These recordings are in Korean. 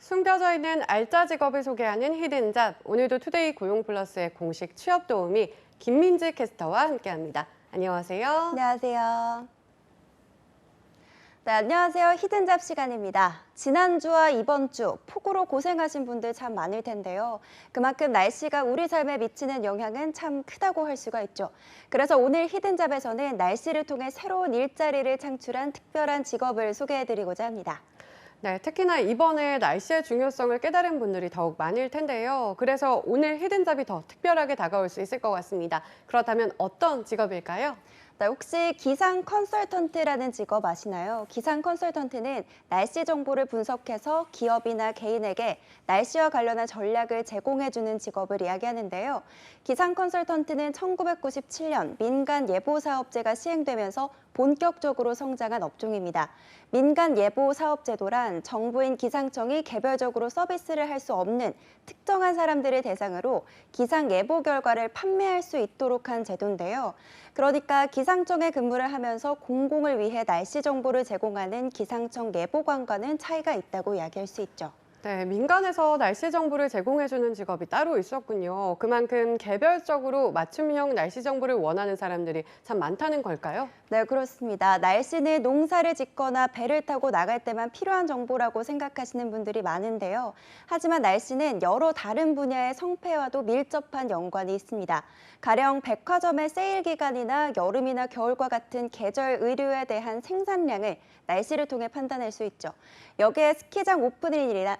숨겨져 있는 알짜 직업을 소개하는 히든잡. 오늘도 투데이 고용플러스의 공식 취업 도우미 김민지 캐스터와 함께합니다. 안녕하세요. 안녕하세요. 네, 안녕하세요. 히든잡 시간입니다. 지난주와 이번 주 폭우로 고생하신 분들 참 많을 텐데요. 그만큼 날씨가 우리 삶에 미치는 영향은 참 크다고 할 수가 있죠. 그래서 오늘 히든잡에서는 날씨를 통해 새로운 일자리를 창출한 특별한 직업을 소개해드리고자 합니다. 네, 특히나 이번에 날씨의 중요성을 깨달은 분들이 더욱 많을 텐데요. 그래서 오늘 히든잡이 더 특별하게 다가올 수 있을 것 같습니다. 그렇다면 어떤 직업일까요? 네, 혹시 기상 컨설턴트라는 직업 아시나요? 기상 컨설턴트는 날씨 정보를 분석해서 기업이나 개인에게 날씨와 관련한 전략을 제공해주는 직업을 이야기하는데요. 기상 컨설턴트는 1997년 민간 예보 사업제가 시행되면서 본격적으로 성장한 업종입니다. 민간 예보 사업 제도란 정부인 기상청이 개별적으로 서비스를 할 수 없는 특정한 사람들을 대상으로 기상 예보 결과를 판매할 수 있도록 한 제도인데요. 그러니까 기상청에 근무를 하면서 공공을 위해 날씨 정보를 제공하는 기상청 예보관과는 차이가 있다고 이야기할 수 있죠. 네, 민간에서 날씨 정보를 제공해주는 직업이 따로 있었군요. 그만큼 개별적으로 맞춤형 날씨 정보를 원하는 사람들이 참 많다는 걸까요? 네, 그렇습니다. 날씨는 농사를 짓거나 배를 타고 나갈 때만 필요한 정보라고 생각하시는 분들이 많은데요. 하지만 날씨는 여러 다른 분야의 성패와도 밀접한 연관이 있습니다. 가령 백화점의 세일 기간이나 여름이나 겨울과 같은 계절 의류에 대한 생산량을 날씨를 통해 판단할 수 있죠. 여기에 스키장 오픈일이나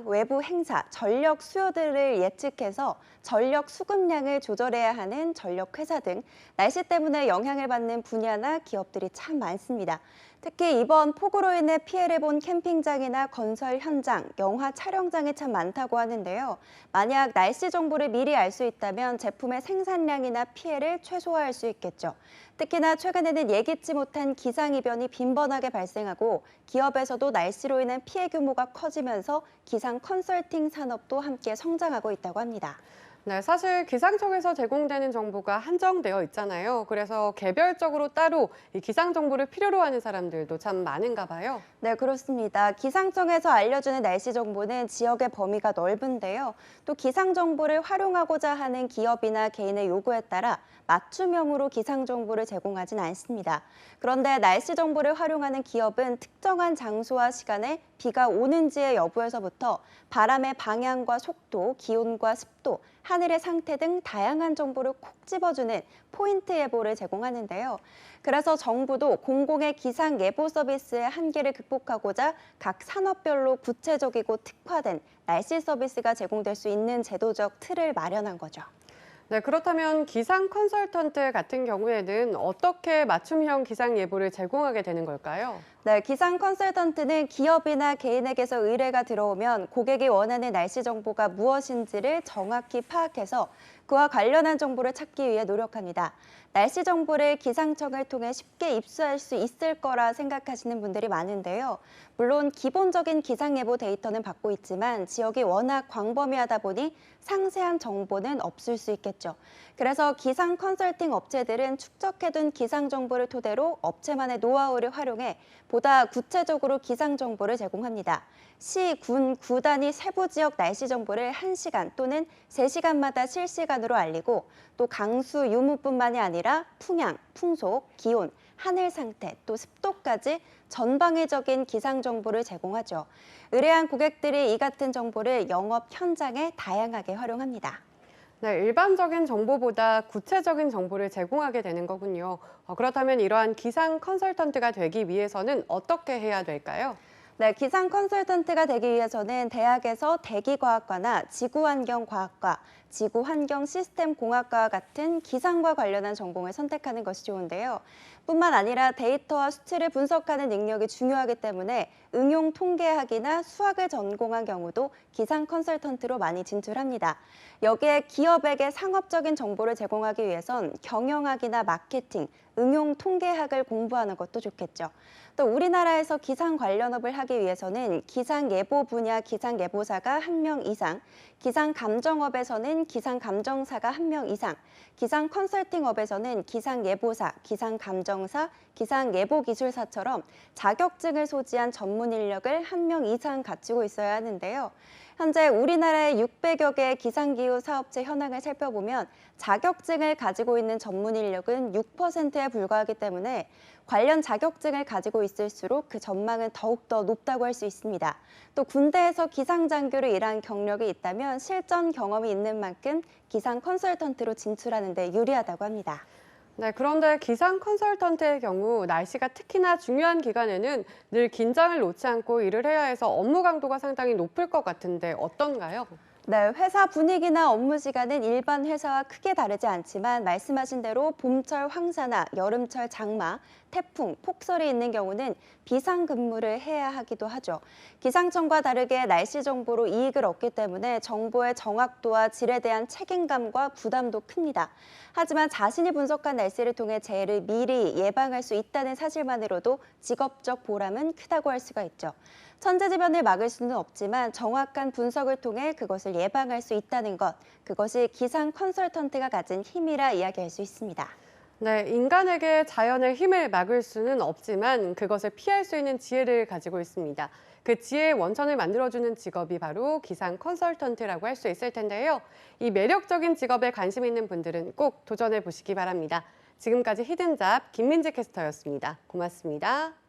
외부 행사, 전력 수요들을 예측해서 전력 수급량을 조절해야 하는 전력회사 등 날씨 때문에 영향을 받는 분야나 기업들이 참 많습니다. 특히 이번 폭우로 인해 피해를 본 캠핑장이나 건설 현장, 영화 촬영장이 참 많다고 하는데요. 만약 날씨 정보를 미리 알 수 있다면 제품의 생산량이나 피해를 최소화할 수 있겠죠. 특히나 최근에는 예기치 못한 기상이변이 빈번하게 발생하고 기업에서도 날씨로 인한 피해 규모가 커지면서 기상 컨설팅 산업도 함께 성장하고 있다고 합니다. 네, 사실 기상청에서 제공되는 정보가 한정되어 있잖아요. 그래서 개별적으로 따로 이 기상 정보를 필요로 하는 사람들도 참 많은가 봐요. 네, 그렇습니다. 기상청에서 알려주는 날씨 정보는 지역의 범위가 넓은데요. 또 기상 정보를 활용하고자 하는 기업이나 개인의 요구에 따라 맞춤형으로 기상 정보를 제공하진 않습니다. 그런데 날씨 정보를 활용하는 기업은 특정한 장소와 시간에 비가 오는지의 여부에서부터 바람의 방향과 속도, 기온과 습도, 하늘의 상태 등 다양한 정보를 콕 집어주는 포인트 예보를 제공하는데요. 그래서 정부도 공공의 기상 예보 서비스의 한계를 극복하고자 각 산업별로 구체적이고 특화된 날씨 서비스가 제공될 수 있는 제도적 틀을 마련한 거죠. 네, 그렇다면 기상 컨설턴트 같은 경우에는 어떻게 맞춤형 기상 예보를 제공하게 되는 걸까요? 네, 기상 컨설턴트는 기업이나 개인에게서 의뢰가 들어오면 고객이 원하는 날씨 정보가 무엇인지를 정확히 파악해서 그와 관련한 정보를 찾기 위해 노력합니다. 날씨 정보를 기상청을 통해 쉽게 입수할 수 있을 거라 생각하시는 분들이 많은데요. 물론 기본적인 기상 예보 데이터는 받고 있지만 지역이 워낙 광범위하다 보니 상세한 정보는 없을 수 있겠죠. 그래서 기상 컨설팅 업체들은 축적해둔 기상 정보를 토대로 업체만의 노하우를 활용해 보다 구체적으로 기상 정보를 제공합니다. 시, 군, 구단위 세부 지역 날씨 정보를 1시간 또는 3시간마다 실시간으로 알리고 또 강수, 유무뿐만이 아니라 풍향, 풍속, 기온, 하늘 상태, 또 습도까지 전방위적인 기상 정보를 제공하죠. 의뢰한 고객들이 이 같은 정보를 영업 현장에 다양하게 활용합니다. 네, 일반적인 정보보다 구체적인 정보를 제공하게 되는 거군요. 그렇다면 이러한 기상 컨설턴트가 되기 위해서는 어떻게 해야 될까요? 네, 기상 컨설턴트가 되기 위해서는 대학에서 대기과학과나 지구환경과학과, 지구환경시스템공학과와 같은 기상과 관련한 전공을 선택하는 것이 좋은데요. 뿐만 아니라 데이터와 수치를 분석하는 능력이 중요하기 때문에 응용 통계학이나 수학을 전공한 경우도 기상 컨설턴트로 많이 진출합니다. 여기에 기업에게 상업적인 정보를 제공하기 위해선 경영학이나 마케팅, 응용 통계학을 공부하는 것도 좋겠죠. 또 우리나라에서 기상 관련업을 하기 위해서는 기상예보 분야 기상예보사가 1명 이상, 기상감정업에서는 기상감정사가 1명 이상, 기상 컨설팅업에서는 기상예보사, 기상감정사, 기상예보기술사처럼 자격증을 소지한 전문 인력을 1명 이상 갖추고 있어야 하는데요. 현재 우리나라의 600여 개의 기상기후 사업체 현황을 살펴보면 자격증을 가지고 있는 전문 인력은 6%에 불과하기 때문에 관련 자격증을 가지고 있을수록 그 전망은 더욱더 높다고 할 수 있습니다. 또 군대에서 기상장교로 일한 경력이 있다면 실전 경험이 있는 만큼 기상 컨설턴트로 진출하는 데 유리하다고 합니다. 네, 그런데 기상 컨설턴트의 경우 날씨가 특히나 중요한 기간에는 늘 긴장을 놓지 않고 일을 해야 해서 업무 강도가 상당히 높을 것 같은데 어떤가요? 네, 회사 분위기나 업무 시간은 일반 회사와 크게 다르지 않지만 말씀하신 대로 봄철 황사나 여름철 장마, 태풍, 폭설이 있는 경우는 비상근무를 해야 하기도 하죠. 기상청과 다르게 날씨 정보로 이익을 얻기 때문에 정보의 정확도와 질에 대한 책임감과 부담도 큽니다. 하지만 자신이 분석한 날씨를 통해 재해를 미리 예방할 수 있다는 사실만으로도 직업적 보람은 크다고 할 수가 있죠. 천재지변을 막을 수는 없지만 정확한 분석을 통해 그것을 예방할 수 있다는 것, 그것이 기상 컨설턴트가 가진 힘이라 이야기할 수 있습니다. 네, 인간에게 자연의 힘을 막을 수는 없지만 그것을 피할 수 있는 지혜를 가지고 있습니다. 그 지혜의 원천을 만들어주는 직업이 바로 기상 컨설턴트라고 할 수 있을 텐데요. 이 매력적인 직업에 관심 있는 분들은 꼭 도전해 보시기 바랍니다. 지금까지 히든잡 김민지 캐스터였습니다. 고맙습니다.